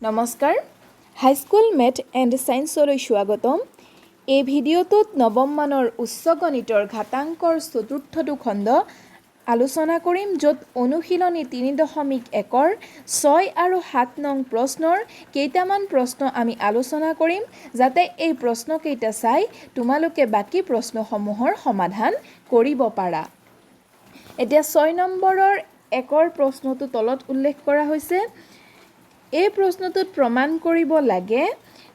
নমস্কাৰ high school math and সায়েন্সলৈ স্বাগতম এই ভিডিঅ'টোত নৱম মানৰ উচ্চ গণিতৰ ঘাতাংকৰ চতুৰ্থটো খণ্ড আলোচনা কৰিম য'ত অনুশীলনী 3.1ৰ 6 আৰু 7 নং প্ৰশ্নৰ কেইটামান প্ৰশ্ন আমি আলোচনা কৰিম যাতে এই প্ৰশ্নকেইটা চাই তোমালোকে বাকি প্ৰশ্নসমূহৰ সমাধান কৰিব পাৰা এতিয়া 6 নম্বৰৰ 1ৰ প্ৰশ্নটো তলত উল্লেখ কৰা হৈছে এই প্ৰশ্নটোত প্ৰমাণ কৰিব লাগে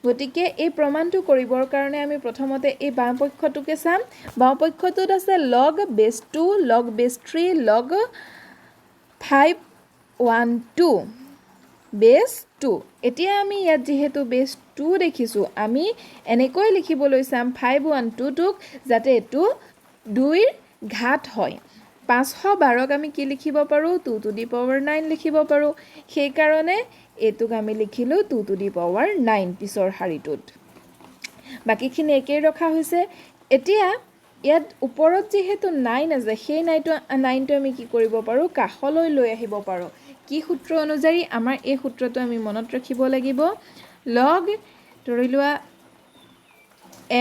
গতিকে এই প্ৰমাণটো কৰিবৰ কাৰণে আমি প্ৰথমতে এই বামপক্ষটোকে চাম বামপক্ষটোত আছে log base 2 log base 3 log 512 base 2 এতিয়া আমি ইয়াত যেহেতু base 2 দেখিছো আমি এনেকৈ লিখিবলৈ চাম 512 টোক যাতে এটো 2 ৰ ঘাত হয় 512ক আমি কি লিখিব পাৰো 2 to the power 9 লিখিব পাৰো সেই কাৰণে এটুক আমি লিখিলো 2 to the power 9 পিছৰ হাৰিটোত বাকিখিনি একেই ৰখা হৈছে এতিয়া ইয়াত ওপৰত যেহেতু 9 আছে সেই 9টো আমি কি কৰিব পাৰো কাখলৈ লৈ আহিব পাৰো কি সূত্ৰ অনুযায়ী আমাৰ এই সূত্ৰটো আমি মনত ৰাখিব লাগিব log ধৰিলোৱা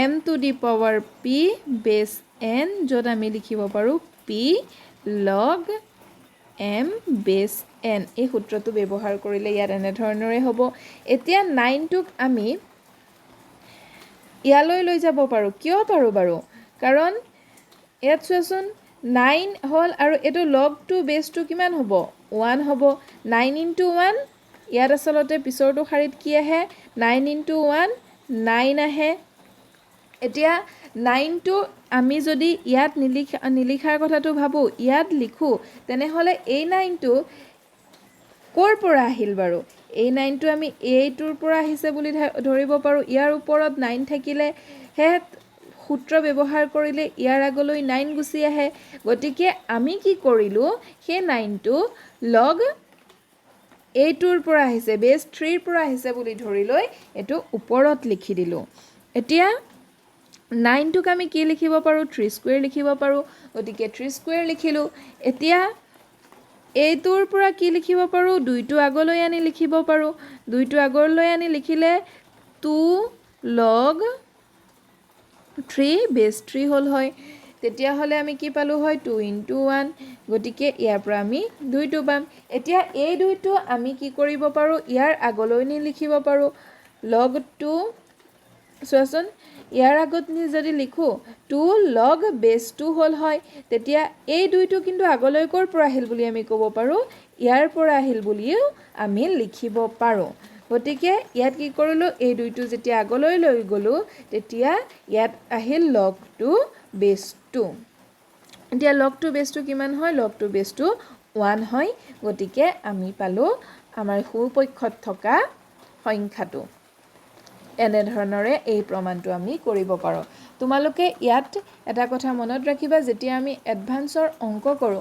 m to the power p base n যত আমি লিখিব পাৰো p log m base n এই সূত্ৰটো ব্যৱহাৰ কৰিলে ইয়াৰ এনে ধৰণৰে হ'ব এতিয়া 9 টোক আমি ইয়ালৈ লৈ যাব পাৰো কিয় পাৰো বাৰু কাৰণ ইয়াত চোৱাচোন 9 হল আৰু এটো log 2 base 2 কিমান হ'ব 1 হ'ব 9 into 1 ইয়াত আসলতে পিছৰটো খাৰিত কি আহে 9 into 1 9 আহে এতিয়া 9 টো আমি যদি ইয়াত নিলিখাৰ কথাটো ভাবো ইয়াত লিখো তেনেহলে এই 9 টো কোৰ পৰা আহিল বাৰু এই 9 টো আমি এইটোৰ পৰা আহিছে বুলি ধৰিব পাৰো ইয়াৰ ওপৰত 9 থাকিলে হে সূত্ৰ ব্যৱহাৰ কৰিলে ইয়াৰ আগলৈ 9 গুছি আহে গতিকে আমি কি কৰিলো হে 9 টো log এইটোৰ পৰা আহিছে base 3 ৰ পৰা আহিছে বুলি ধৰি লৈ এটো ওপৰত লিখি দিলো এতিয়া 9 টোক আমি কি লিখিব পাৰো 3 স্কয়াৰ লিখিব পাৰো গতিকে 3 স্কয়াৰ লিখিলো এতিয়া এইটোৰ পৰা কি লিখিব পাৰো 2 টো আগলৈ আনি লিখিব পাৰো 2 টো আগলৈ আনি লিখিলে 2 log 3 base 3 হল হয় তেতিয়া হলে আমি কি পালো হয় 2 into 1 গতিকে ইয়াৰ পৰা আমি 2 টো পাম এতিয়া এই 2 টো আমি কি কৰিব পাৰো ইয়াৰ আগলৈ নি লিখিব পাৰো log 2 সোৱাচোন ইয়াৰ আগত নি যদি লিখো 2 log base 2 হল হয় তেতিয়া এই 2 টো কিন্তু আগলৈ কৰ পৰা আহিল বুলি আমি ক'ব পাৰো ইয়াৰ পৰা আহিল বুলিও আমি লিখিব পাৰো গতিকে ইয়াত কি কৰিলো এই 2 টো যেতিয়া আগলৈ লৈ গলো তেতিয়া ইয়াত আহিল log 2 base 2 এতিয়া log 2 base 2 কিমান হয় log 2 base 2 1 হয় গতিকে আমি পালো আমাৰ সোঁপক্ষত থকা সংখ্যাটো এনে ধৰণৰে এই প্ৰমাণটো আমি কৰিব পাৰো তোমালোকে ইয়াত এটা কথা মনত ৰাখিবা যেতিয়া আমি এডভান্সৰ অংক কৰো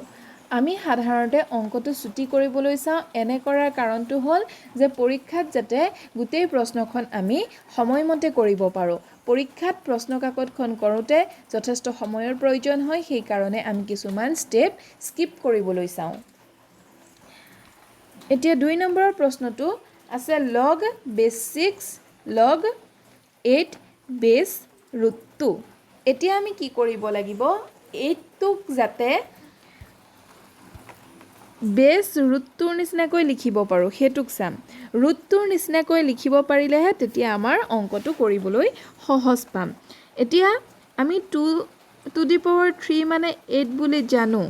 আমি সাধাৰণতে অংকটো ছুটি কৰিবলৈ চাও এনে কৰাৰ কাৰণটো হ'ল যে পৰীক্ষাত যাতে গোটেই প্ৰশ্নখন আমি সময়মতে কৰিব পাৰো পৰীক্ষাত প্ৰশ্ন কাকতখন কৰোতে যথেষ্ট সময়ৰ প্ৰয়োজন হয় সেই কাৰণে আমি কিছুমান ষ্টেপ স্কিপ কৰিবলৈ চাও এতিয়া 2 নম্বৰৰ প্ৰশ্নটো আছে log base 6 log 8 base root 2 এতিয়া আমি কি কৰিব লাগিব 8 টোক যাতে base root 2 নিচিনাকৈ লিখিব পাৰো হেতুক চাম root 2 নিচিনাকৈ লিখিব পাৰিলেহে তেতিয়া আমাৰ অংকটো কৰিবলৈ সহজ পাম এতিয়া আমি 2 to the power 3 মানে 8 বুলি জানো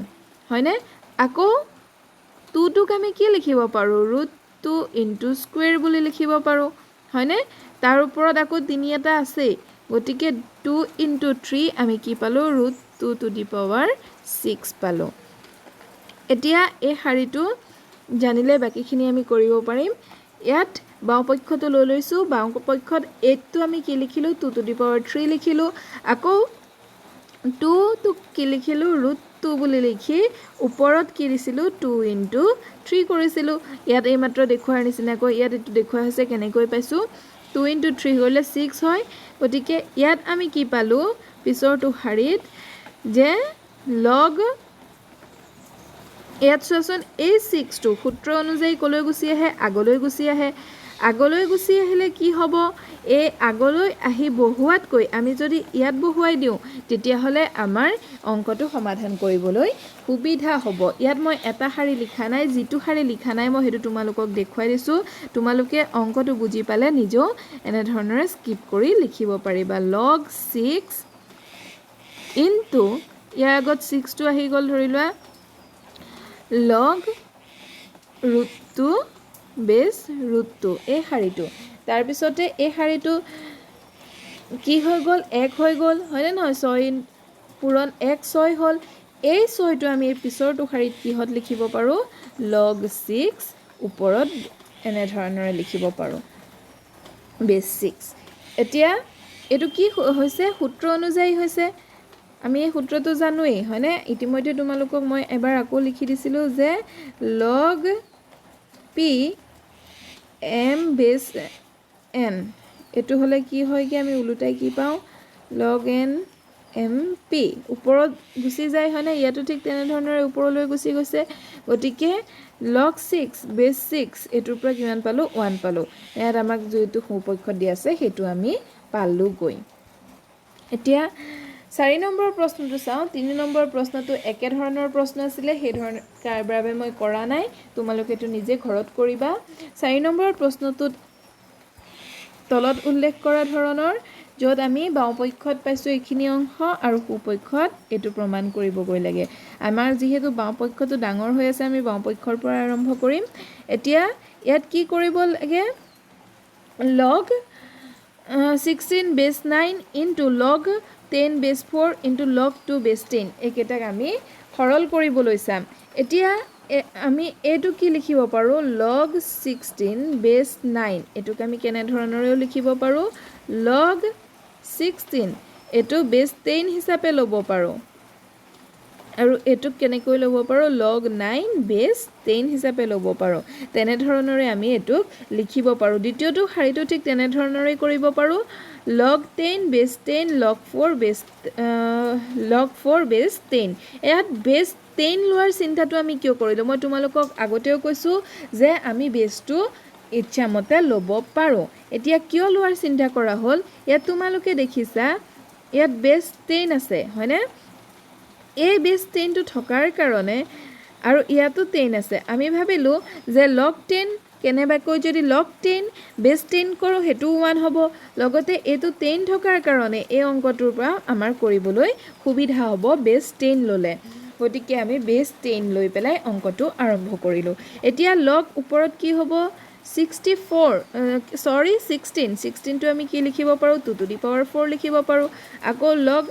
হয়নে আকৌ 2 টোক আমি কি লিখিব পাৰো root 2 into square বুলি লিখিব পাৰো হয়নে তাৰ ওপৰত আকৌ 3 এটা আছে গতিকে 2 into 3 আমি কি পালো root 2 to the power 6 পালো এতিয়া এই হাৰিটো জানিলে বাকিখিনি আমি কৰিব পাৰিম ইয়াত বাওপক্ষটো লৈ লৈছো বাওপক্ষত 8 টো আমি কি লিখিলো 2 to the power 3 লিখিলো আকৌ 2 টো কি লিখিলো root 2 বুলি লিখি ওপৰত কি দিছিলো 2 into 3 কৰিছিলো ইয়াত এই মাত্ৰ দেখুৱাৰ নিচিনাকৈ ইয়াত এটো দেখুৱা হৈছে কেনেকৈ পাইছো 2 into 3 হলে 6 হয় গতিকে ইয়াত আমি কি পালো পিছৰটো হাৰিত যে log ইয়াত চোৱাচোন এই 6 টো সূত্ৰ অনুযায়ী কলৈ গুছি আহে আগলৈ গুছি আহে আগলৈ গুচি আহিলে কি হ'ব এই আগলৈ আহি বহুৱাতকৈ আমি যদি ইয়াত বহুৱাই দিওঁ তেতিয়াহ'লে আমাৰ অংকটো সমাধান কৰিবলৈ সুবিধা হ'ব ইয়াত মই এটা শাৰী লিখা নাই যিটো শাৰী লিখা নাই মই সেইটো তোমালোকক দেখুৱাই দিছোঁ তোমালোকে অংকটো বুজি পালে নিজেও এনে ধৰণৰে স্কিপ কৰি লিখিব পাৰিবা log 6 ইনটু ইয়াৰ আগত 6 টো আহি গ'ল ধৰি লোৱা log √2 বেছ √2 এই শাৰীটো তাৰ পিছতে এই শাৰীটো কি হৈ গ'ল 1 হৈ গ'ল হয়নে নহয় 6 পূৰণ 1 6 হ'ল এই 6টো আমি পিছৰটো শাৰীত কিহত লিখিব পাৰো log 6 ওপৰত এনে ধৰণৰে লিখিব পাৰো বেছ 6 এতিয়া এটো কি হৈছে সূত্ৰ অনুযায়ী হৈছে আমি এই সূত্ৰটো জানোই হয়নে ইতিমধ্যে তোমালোকক মই এবাৰ আকৌ লিখি দিছিলো যে log p m বেছ n এটো হলে কি হয় কি আমি উলুটাই কি পাও log n m p ওপৰত গুচি যায় হয়নে ইয়াতো ঠিক তেনে ধৰণৰে ওপৰলৈ গুচি গৈছে গতিকে log 6 বেছ 6 এটোৰ পৰা কিমান পালো 1 পালো ইয়াত আমাক যেটো সমপক্ষ দি আছে হেতু আমি পালো গৈ এতিয়া 4 নম্বৰ প্ৰশ্নটো চাও 3 নম্বৰ প্ৰশ্নটো একে ধৰণৰ প্ৰশ্ন আছিল সেই ধৰণৰ বাবে মই কৰা নাই তোমালোকে এটো নিজে ঘৰত কৰিবা 4 নম্বৰ প্ৰশ্নটোত তলত উল্লেখ কৰা ধৰণৰ যত আমি বাওপক্ষত পাইছো এইখিনি অংশ আৰু সোপক্ষত এটো প্ৰমাণ কৰিব গৈ লাগে আমাৰ যেহেতু বাওপক্ষটো ডাঙৰ হৈ আছে আমি বাওপক্ষৰ পৰা আৰম্ভ কৰিম এতিয়া ইয়াত কি কৰিব লাগে log 16 বেছ 9 ইনটু log 10 বেছ 4 ইনটু log 2 বেছ 10 একেটাক আমি সৰল কৰিবলৈ চাম এতিয়া আমি এটো কি লিখিব পাৰো log 16 বেছ 9 এটোক আমি কেনে ধৰণৰেও লিখিব পাৰো log 16 এটো বেছ 10 হিচাপে লব পাৰো আৰু এটোক কেনেকৈ লব পাৰো log 9 বেছ 10 হিচাপে লব পাৰো তেনে ধৰণৰে আমি এটোক লিখিব পাৰো দ্বিতীয়টো শাৰীটো ঠিক তেনে ধৰণৰে কৰিব পাৰো log 10 বেছ 10 log 4 বেছ 10 ইয়াত বেছ 10 লোৱাৰ চিন্তাটো আমি কিয় কৰিলো মই তোমালোকক আগতেও কৈছো যে আমি বেছটো ইচ্ছামতে লব পাৰো এতিয়া কিয় লোৱাৰ চিন্তা কৰা হল ইয়াত তোমালোকে দেখিছা ইয়াত বেছ 10 আছে হয়নে এই বেছ 10 টো থকাৰ কাৰণে আৰু ইয়াতো 10 আছে আমি ভাবিলো যে log 10 কেনেবাকৈ যদি log 10 বেছ 10 কৰো হেতু 1 হ'ব লগতে এটো 10 থকাৰ কাৰণে এই অংকটোৰ পৰা আমাৰ কৰিবলৈ সুবিধা হ'ব বেছ 10 ললে গতিকে আমি বেছ 10 লৈ পেলাই অংকটো আৰম্ভ কৰিলো এতিয়া log ওপৰত কি হ'ব 16 টো আমি কি লিখিব পাৰো 2 to the power 4 লিখিব পাৰো আকৌ log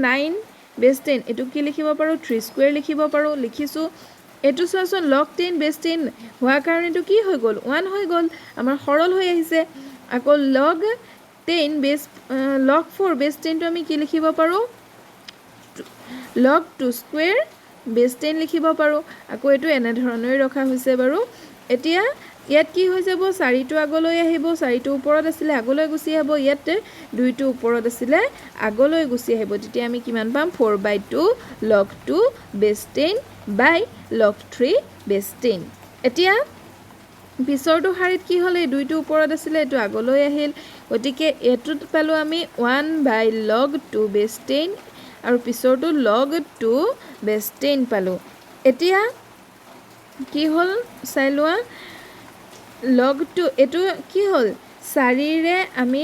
9 বেছ 10 এটো কি লিখিব পাৰো 3 স্কয়াৰ লিখিব পাৰো লিখিছো এটো চোৱাচোন log 10 বেছ 10 হোৱা কাৰণেটো কি হৈ গ'ল 1 হৈ গ'ল আমাৰ সৰল হৈ আহিছে আকৌ log 10 বেছ log 4 বেছ 10 টো আমি কি লিখিব পাৰো log 2 স্কয়াৰ বেছ 10 লিখিব পাৰো আকৌ এটো এনে ধৰণে ৰখা হৈছে বাৰু এতিয়া ইয়াত কি হৈ যাব 4 টো আগলৈ আহিব 4 টো ওপৰত আছিল আগলৈ গুচি আহিব ইয়াত 2 টো ওপৰত আছিল আগলৈ গুচি আহিব তেতিয়া আমি কিমান পাম 4/2 log 2 বেছ 10 by log 3 বেছ 10 এতিয়া পিছৰটো শাৰীত কি হ'ল এই 2 টো ওপৰত আছিল এটো আগলৈ আহিল গতিকে এটোত পালো আমি 1/log 2 বেছ 10 আৰু পিছৰটো log 2 বেছ 10 পালো এতিয়া কি হ'ল চাই লোৱা log 2 এটো কি হ'ল 4 ৰে আমি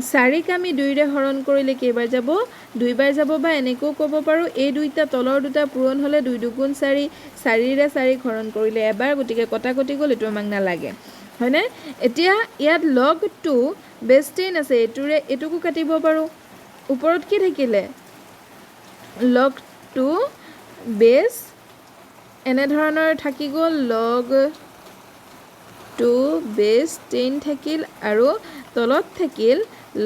4 ক আমি 2 ৰে হৰণ কৰিলে কেইবাৰ যাব 2 বাৰ যাব বা এনেকৈ ক'ব পাৰো এই দুইটা তলৰ দুটা পূৰণ হলে 2 দুগুণ 4 4 ৰে 4 হৰণ কৰিলে এবাৰ গতিকে কটা কটি গল এটো আমাক নালাগে হয়নে এতিয়া ইয়াত log 2 বেছ 10 আছে এটোৰে এটোকো কাটিব পাৰো ওপৰত কি থাকিলে log 2 বেছ এনে ধৰণৰ থাকি গল log 2 বেছ 10 থাকিল আৰু তলত থাকিল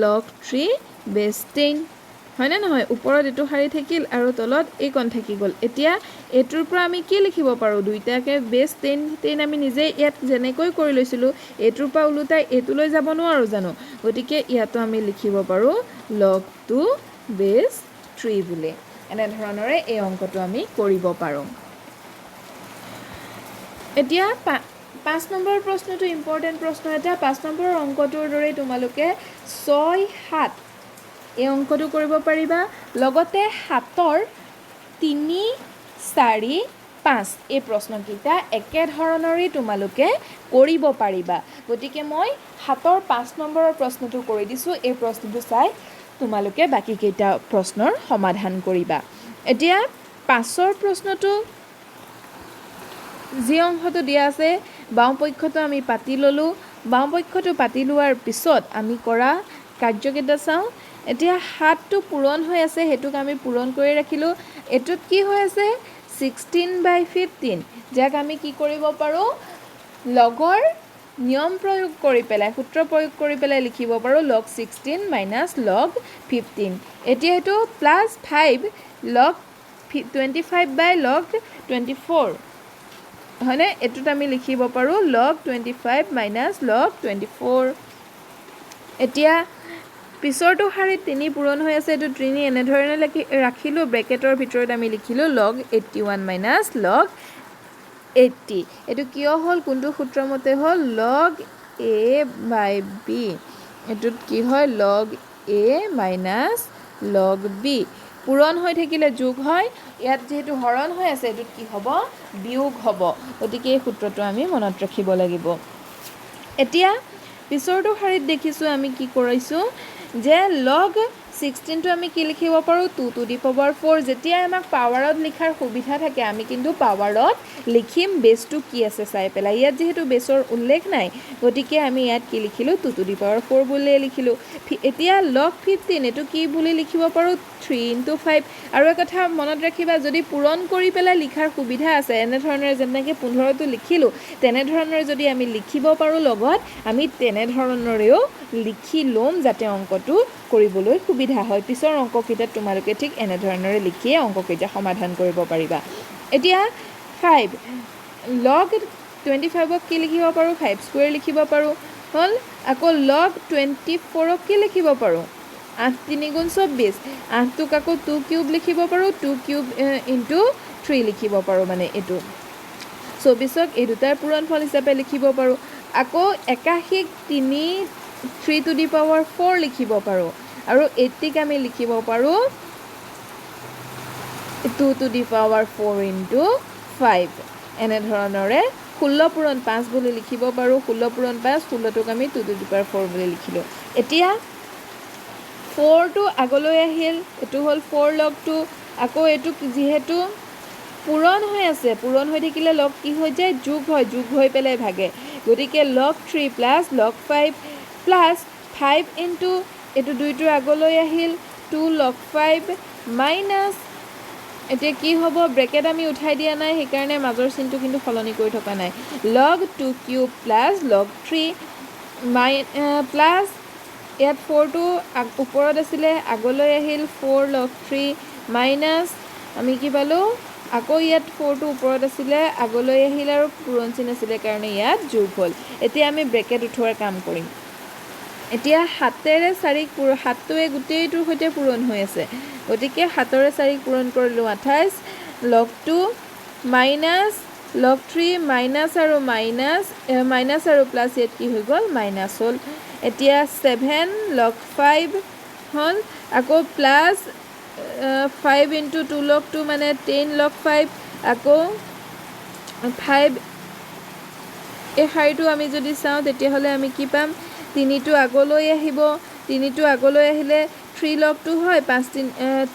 log 3 বেছ 10 হয়নে নহয় ওপৰত এটো শাৰী থাকিল আৰু তলত এইকণ থাকি গল এতিয়া এটোৰ পৰা আমি কি লিখিব পাৰো দুইটাকে বেছ 10 আমি নিজে ইয়াত যেনেকৈ কৰি লৈছিলো এটোৰ পৰা উলুটাই এটোলৈ যাব নোৱাৰো জানো গতিকে ইয়াতো আমি লিখিব পাৰো log 2 বেছ 3 বুলি এনে ধৰণৰে এই অংকটো আমি কৰিব পাৰো এতিয়া 5 নম্বৰ প্ৰশ্নটো ইম্পৰ্টেণ্ট প্ৰশ্ন এটা 5 নম্বৰৰ অংকটোৰ দৰে তোমালোকে 6 7 এই অংকটো কৰিব পাৰিবা লগতে 7ৰ 3 4 5 এই প্ৰশ্নকেইটা একে ধৰণৰেই তোমালোকে কৰিব পাৰিবা গতিকে মই 7ৰ 5 নম্বৰৰ প্ৰশ্নটো কৰি দিছোঁ এই প্ৰশ্নটো চাই তোমালোকে বাকি কেইটা প্ৰশ্নৰ সমাধান কৰিবা এতিয়া 5ৰ প্ৰশ্নটো যি অংশটো দিয়া আছে বাওঁপক্ষটো আমি পাতি ললোঁ বাওঁপক্ষটো পাতি লোৱাৰ পিছত আমি কৰা কাৰ্যকেইটা চাওঁ এতিয়া 7টো পূৰণ হৈ আছে হেতুক আমি পূৰণ কৰি ৰাখিলোঁ এটোত কি হৈ আছে 16/15 যাক আমি কি কৰিব পাৰোঁ লগৰ নিয়ম প্ৰয়োগ কৰি পেলাই সূত্ৰ প্ৰয়োগ কৰি পেলাই লিখিব পাৰোঁ log 16 - log 15 এতিয়া এটো +5 log 25/log 24 হয়নে এটোত আমি লিখিব পাৰোঁ log 25 - log 24 এতিয়া পিছৰটো শাৰীত 3 পূৰণ হৈ আছে এটো 3 এনে ধৰণে ৰাখিলোঁ ব্ৰেকেটৰ ভিতৰত আমি লিখিলোঁ log 81 - log 80 এটো কিয় হ'ল কোনটো সূত্ৰমতে হ'ল log a/b এটোত কি হয় log a - log b পূৰণ হৈ থাকিলে যোগ হয় ইয়াত যেহেতু হৰণ হৈ আছে এটোত কি হ'ব বিয়োগ হ'ব গতিকে এই সূত্ৰটো আমি মনত ৰাখিব লাগিব এতিয়া পিছৰটো শাৰীত দেখিছোঁ আমি কি কৰিছোঁ যে log 16 টো আমি কি লিখিব পাৰোঁ 2 to the power 4 যেতিয়া আমাক পাৱাৰত লিখাৰ সুবিধা থাকে আমি কিন্তু পাৱাৰত লিখিম বেছটো কি আছে চাই পেলাই ইয়াত যেহেতু বেছৰ উল্লেখ নাই গতিকে আমি ইয়াত কি লিখিলোঁ 2 to the power 4 বুলি লিখিলোঁ এতিয়া log 15 এটো কি বুলি লিখিব পাৰোঁ 3 × 5 আৰু এক কথা মনত ৰাখিবা যদি পূৰণ কৰি পেলাই লিখাৰ সুবিধা আছে এনে ধৰণৰ যেনেকৈ 15টো লিখিলোঁ তেনে ধৰণৰ যদি আমি লিখিব পাৰোঁ লগত আমি তেনে ধৰণৰেও লিখি ল'ম যাতে অংকটো কৰিবলৈ সুবিধা হয় পিছৰ অংককেইটাত তোমালোকে ঠিক এনে ধৰণৰে লিখিয়ে অংককেইটা সমাধান কৰিব পাৰিবা এতিয়া 5 log 25ক কি লিখিব পাৰোঁ 5 স্কয়াৰ লিখিব পাৰোঁ হ'ল আকৌ log 24ক কি লিখিব পাৰোঁ 8 × 3 = 24 8টোক আকৌ 2 কিউব লিখিব পাৰোঁ 2 কিউব * 3 লিখিব পাৰোঁ মানে এটো 24ক এই দুটাৰ পূৰণফল হিচাপে লিখিব পাৰোঁ আকৌ 81ক 3 to the power 4 লিখিব পাৰোঁ আৰু 80ক আমি লিখিব পাৰোঁ 2 to the power 4 × 5 এনে ধৰণৰে 16 পূৰণ 5 বুলি লিখিব পাৰোঁ 16 পূৰণ 5 16টোক আমি 2 to the power 4 বুলি লিখিলোঁ এতিয়া 4টো আগলৈ আহিল এটো হ'ল 4 log 2 আকৌ এটো যেহেতু পূৰণ হৈ আছে পূৰণ হৈ থাকিলে log কি হৈ যায় যোগ হৈ পেলাই ভাগে গতিকে log 3 + log 5 + 5 * এটো দুইটোৰ আগলৈ আহিল 2 log 5 মাইনাছ এতিয়া কি হ'ব ব্ৰেকেট আমি উঠাই দিয়া নাই সেইকাৰণে মাজৰ চিনটো কিন্তু সলনি কৰি থকা নাই log 2 কিউব + log 3 প্লাছ ইয়াত 4টো ওপৰত আছিলে আগলৈ আহিল 4 log 3 মাইনাছ আমি কি পালোঁ আকৌ ইয়াত 4টো ওপৰত আছিলে আগলৈ আহিল আৰু পূৰণ চিন আছিলে কাৰণে ইয়াত যোগ হ'ল এতিয়া আমি ব্ৰেকেট উঠোৱাৰ কাম কৰিম এতিয়া 7ৰে 4ক 7টোৱে গোটেইটোৰ সৈতে পূৰণ হৈ আছে গতিকে 7ৰে 4ক পূৰণ কৰিলোঁ 28 log 2 মাইনাছ log 3 মাইনাছ আৰু প্লাছ ইয়াত কি হৈ গ'ল মাইনাছ হ'ল এতিয়া 7 log 5 হ'ল আকৌ প্লাছ 5 × 2 log 2 মানে 10 log 5 আকৌ 5 এই শাৰীটো আমি যদি চাওঁ তেতিয়াহ'লে আমি কি পাম 3টো আগলৈ আহিব 3টো আগলৈ আহিলে 3 log 2 হয়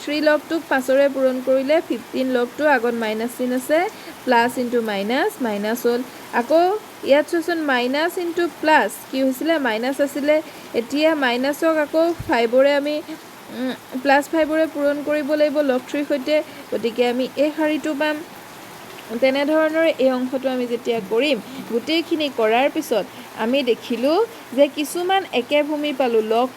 3 log 2ক 5ৰে পূৰণ কৰিলে 15 log 2 আগত মাইনাছ চিন আছে প্লাছ * মাইনাছ হ'ল আকৌ ইয়াত চোন মাইনাছ * প্লাছ কি হৈছিলে মাইনাছ আছিলে এতিয়া মাইনাছক আকৌ 5ৰে আমি +5ৰে পূৰণ কৰিব লাগিব log 3 সৈতে গতিকে আমি এই শাৰীটো পাম তেনে ধৰণৰে এই অংশটো আমি যেতিয়া কৰিম গোটেইখিনি কৰাৰ পিছত আমি দেখিলোঁ যে কিছুমান একে ভূমি পালোঁ log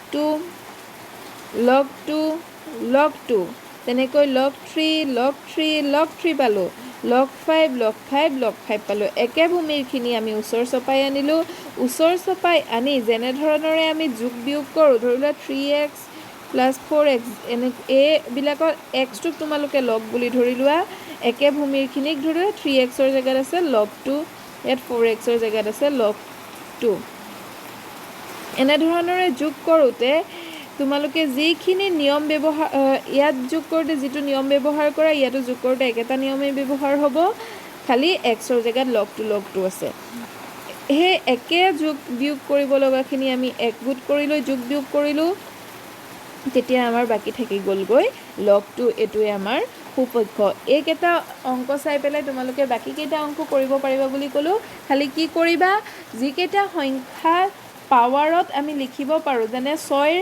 2 তেনেকৈ log 3 পালোঁ log 5 পালোঁ একে ভূমিৰখিনি আমি ওচৰ চপাই আনিলোঁ ওচৰ চপাই আনি যেনে ধৰণৰে আমি যোগ বিয়োগ কৰোঁ ধৰি লোৱা 3x + 4x এইবিলাকৰ xটোক তোমালোকে log বুলি ধৰি লোৱা একে ভূমিৰখিনিক ধৰি লোৱা 3xৰ জেগাত আছে log 2 ইয়াত 4xৰ জেগাত আছে log 2 এনেধৰণৰে যোগ কৰোঁতে তোমালোকে যিখিনি নিয়ম ব্যৱহাৰ ইয়াত যোগ কৰোঁতে যিটো নিয়ম ব্যৱহাৰ কৰা ইয়াতো যোগ কৰোঁতে একেটা নিয়মেই ব্যৱহাৰ হ'ব খালি xৰ জেগাত log 2 আছে সেই একে যোগ বিয়োগ কৰিব লগাখিনি আমি একগোট কৰি লৈ যোগ বিয়োগ কৰিলোঁ তেতিয়া আমাৰ বাকি থাকি গ'লগৈ log 2 এটোৱে আমাৰ সুপক্ষ এইকেইটা অংক চাই পেলাই তোমালোকে বাকি কেইটা অংক কৰিব পাৰিবা বুলি ক'লো খালি কি কৰিবা যিকেইটা সংখ্যা পাৱাৰত আমি লিখিব পাৰোঁ যেনে 6ৰ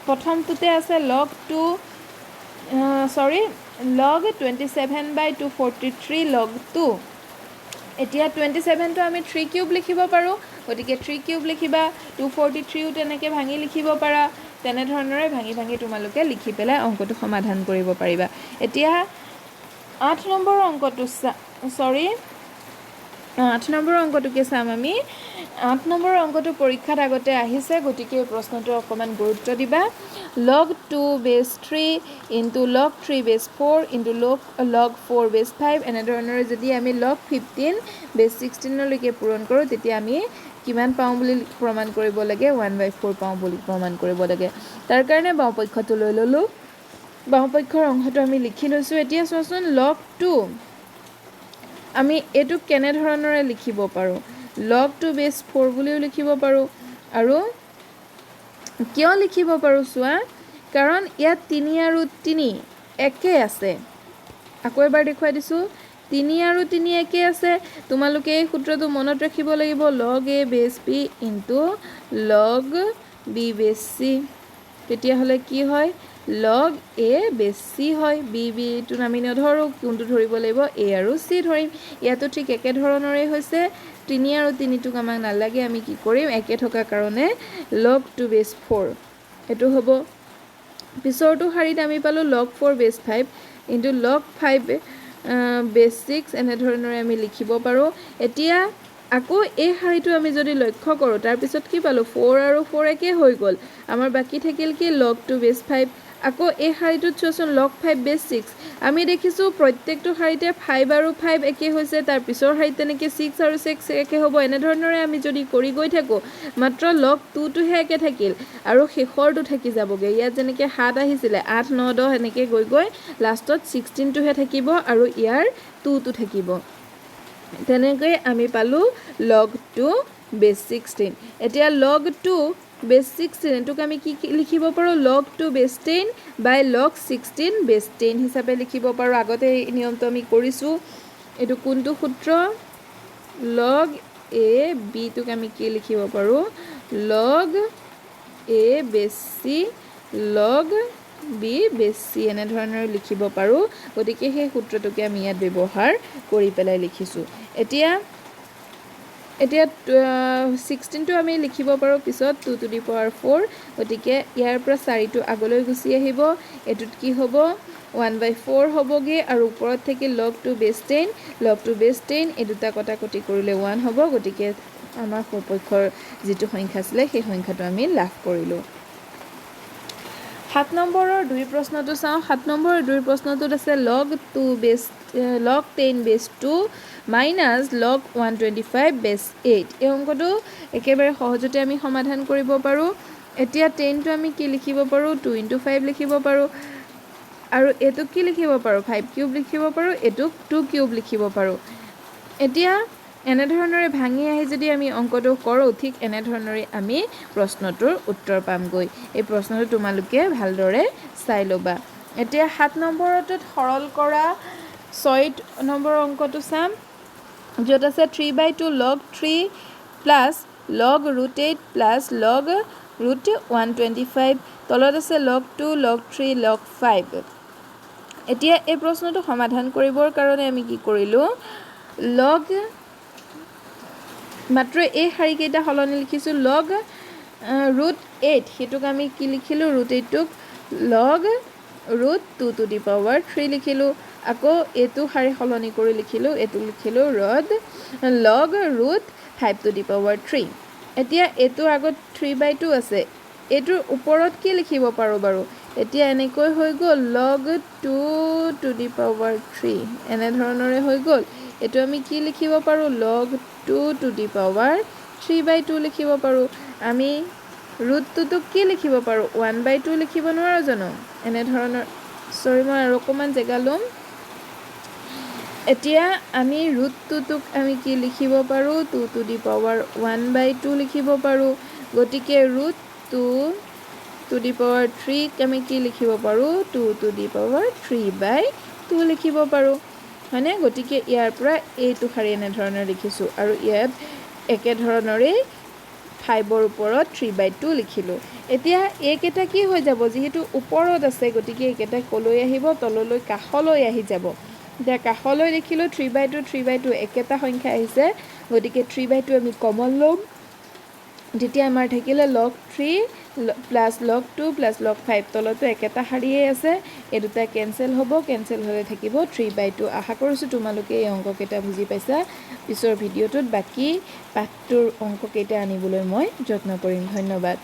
প্ৰথমটোতে আছে log 27/243 log 2 এতিয়া 27 টো আমি 3 কিউব লিখিব পাৰোঁ গতিকে 3 কিউব লিখিবা 243 ও তেনেকৈ ভাঙি লিখিব পাৰা তেনেধৰণৰে ভাঙি ভাঙি তোমালোকে লিখি পেলাই অংকটো সমাধান কৰিব পাৰিবা এতিয়া 8 নম্বৰ অংকটো 8 নম্বৰ অংকটোকে চাম আমি 8 নম্বৰ অংকটো পৰীক্ষাত আগতে আহিছে গতিকে প্ৰশ্নটো অকমান গুৰুত্ব দিবা log 2 base 3 into log 3 base 4 into log 4 base 5 এনেধৰণৰে যদি আমি log 15 base 16 লৈকে পূৰণ কৰোঁ তেতিয়া আমি কিমান পাওঁ বুলি প্ৰমাণ কৰিব লাগে 1/4 পাওঁ বুলি প্ৰমাণ কৰিব লাগে তাৰ কাৰণে বাওঁপক্ষটো লৈ ললো বাওঁপক্ষৰ অংশটো আমি লিখি লৈছো এতিয়া চোৱাচোন log 2 আমি এটো কেনে ধৰণৰে লিখিব পাৰো log 2 base 4 বুলিও লিখিব পাৰো আৰু কিয় লিখিব পাৰো চোৱা কাৰণ ইয়াত 3 আৰু 3 একে আছে আকৌ এবাৰ দেখুৱাই দিছো 3 আৰু 3 একে আছে তোমালোকে এই সূত্ৰটো মনত ৰাখিব লাগিব log a base b into log b base c তেতিয়া হলে কি হয় log a base c হয় b টো আমি নধৰো কোনটো ধৰিব লাগিব a আৰু c ধৰিম ইয়াতো ঠিক একে ধৰণৰে হৈছে 3 আৰু 3 টোক আমাক নালাগে আমি কি কৰিম একে থকা কাৰণে log 2 base 4 এটো হ'ব পিছৰটো শাৰীত আমি পালো log 4 base 5 into log 5 base 6 এনে ধৰণৰে আমি লিখিব পাৰো এতিয়া আকৌ এই শাৰীটো আমি যদি লক্ষ্য কৰো তাৰ পিছত কি পালো 4 আৰু 4 একে হৈ গল আমাৰ বাকি থাকিল কি log 2 base 5 আকৌ এই শাৰীটোত চোৱাচোন log 5 base 6 আমি দেখিছো প্ৰত্যেকটো শাৰীতে 5 আৰু 5 একে হৈছে তাৰ পিছৰ শাৰীত তেনেকৈ 6 আৰু 6 একে হ'ব এনে ধৰণৰে আমি যদি কৰি গৈ থাকো মাত্ৰ log 2 টোহে একে থাকিল আৰু শেষৰটো থাকি যাবগে ইয়াত যেনেকৈ 7 আহিছিল 8 9 10 এনেকৈ গৈ গৈ লাষ্টত 16 টোহে থাকিব আৰু ইয়াৰ 2 টো থাকিব তেনেকৈ আমি পালো log 2 base 16 এতিয়া log 2 base 16 এটোক আমি কি লিখিব পাৰো log 2 base 10 by log 16 base 10 হিচাপে লিখিব পাৰো আগতে এই নিয়মটো আমি কৰিছো এটো কোনটো সূত্ৰ log a b টোক আমি কি লিখিব পাৰো log a base c log b base c এনে ধৰণৰ লিখিব পাৰো গতিকে সেই সূত্ৰটোকে আমি ইয়াত ব্যৱহাৰ কৰি পেলাই লিখিছো এতিয়া 16 টো আমি লিখিব পাৰো পিছত 2 to the power 4 গতিকে ইয়াৰ পৰা 4 টো আগলৈ গুছি আহিব এটুত কি হ'ব 1/4 হ'বগে আৰু ওপৰত থাকি log 2 base 10 এই দুটা কটাকটি কৰিলে 1 হ'ব গতিকে আমাৰ সুপক্ষৰ যেটো সংখ্যা আছিল সেই সংখ্যাটো আমি লাভ কৰিলো 7 নম্বৰৰ 2 প্ৰশ্নটো চাও 7 নম্বৰৰ 2 প্ৰশ্নটোত আছে log 10 base 2 minus log 125 base 8 এই অংকটো একেবাৰে সহজতে আমি সমাধান কৰিব পাৰো এতিয়া 10 টো আমি কি লিখিব পাৰো 2 into 5 লিখিব পাৰো আৰু এটো কি লিখিব পাৰো 5 কিউব লিখিব পাৰো এটো 2 কিউব লিখিব পাৰো এতিয়া এনে ধৰণৰে ভাঙি আহি যদি আমি অংকটো কৰো ঠিক এনে ধৰণৰে আমি প্ৰশ্নটোৰ উত্তৰ পামগৈ এই প্ৰশ্নটো তোমালোকে ভালদৰে চাই লবা এতিয়া 7 নম্বৰটোত সৰল কৰা 6 নম্বৰ অংকটো চাম যত আছে 3/2 log 3 plus log root 8 plus log root 125 তলত আছে log 2 log 3 log 5 এতিয়া এই প্ৰশ্নটো সমাধান কৰিবৰ কাৰণে আমি কি কৰিলো log মাত্ৰ এই শাৰী কেইটা হলনি লিখিছো log root 8 হেতুক আমি কি লিখিলো root 8 টোক log root 2 to the power 3 লিখিলো আকৌ এটো শাৰী হলনি কৰি লিখিলো এটো লিখিলো log root 5 to the power 3 এতিয়া এটো আগত 3/2 আছে এটোৰ ওপৰত কি লিখিব পাৰো বাৰু এতিয়া এনেকৈ হৈ গল log 2 to the power 3 এনে ধৰণৰে হৈ গল এইটো আমি কি লিখিব পাৰোঁ log 2 to the power 3/2 লিখিব পাৰোঁ আমি √2টোক কি লিখিব পাৰোঁ 1/2 লিখিব নোৱাৰো জানো এনে ধৰণৰ সৰি মই আৰু অকমান জেগা ল'ম এতিয়া আমি √2টোক আমি কি লিখিব পাৰোঁ 2 to the power 1/2 লিখিব পাৰোঁ গতিকে √2 to the power 3 ক আমি কি লিখিব পাৰোঁ 2 to the power 3/2 লিখিব পাৰোঁ হয়নে গতিকে ইয়াৰ পৰা এইটো শাৰী এনে ধৰণৰ লিখিছোঁ আৰু ইয়াত একে ধৰণৰে 5ৰ ওপৰত 3/2 লিখিলোঁ এতিয়া এইকেইটা কি হৈ যাব যিহেতু ওপৰত আছে গতিকে এইকেইটা কলৈ আহিব তললৈ কাষলৈ আহি যাব এতিয়া কাষলৈ লিখিলোঁ 3/2 একেটা সংখ্যা আহিছে গতিকে 3/2 আমি কমন ল'ম যেতিয়া আমাৰ থাকিলে log 3 plus log 2 plus log 5 তলতো একেটা শাৰীয়ে আছে এই দুটা কেনসেল হ'ব কেনসেল হ'লে থাকিব 3/2 আশা কৰিছোঁ তোমালোকে এই অংককেইটা বুজি পাইছা পিছৰ ভিডিঅ'টোত বাকি পাঠটোৰ অংককেইটা আনিবলৈ মই যত্ন কৰিম ধন্যবাদ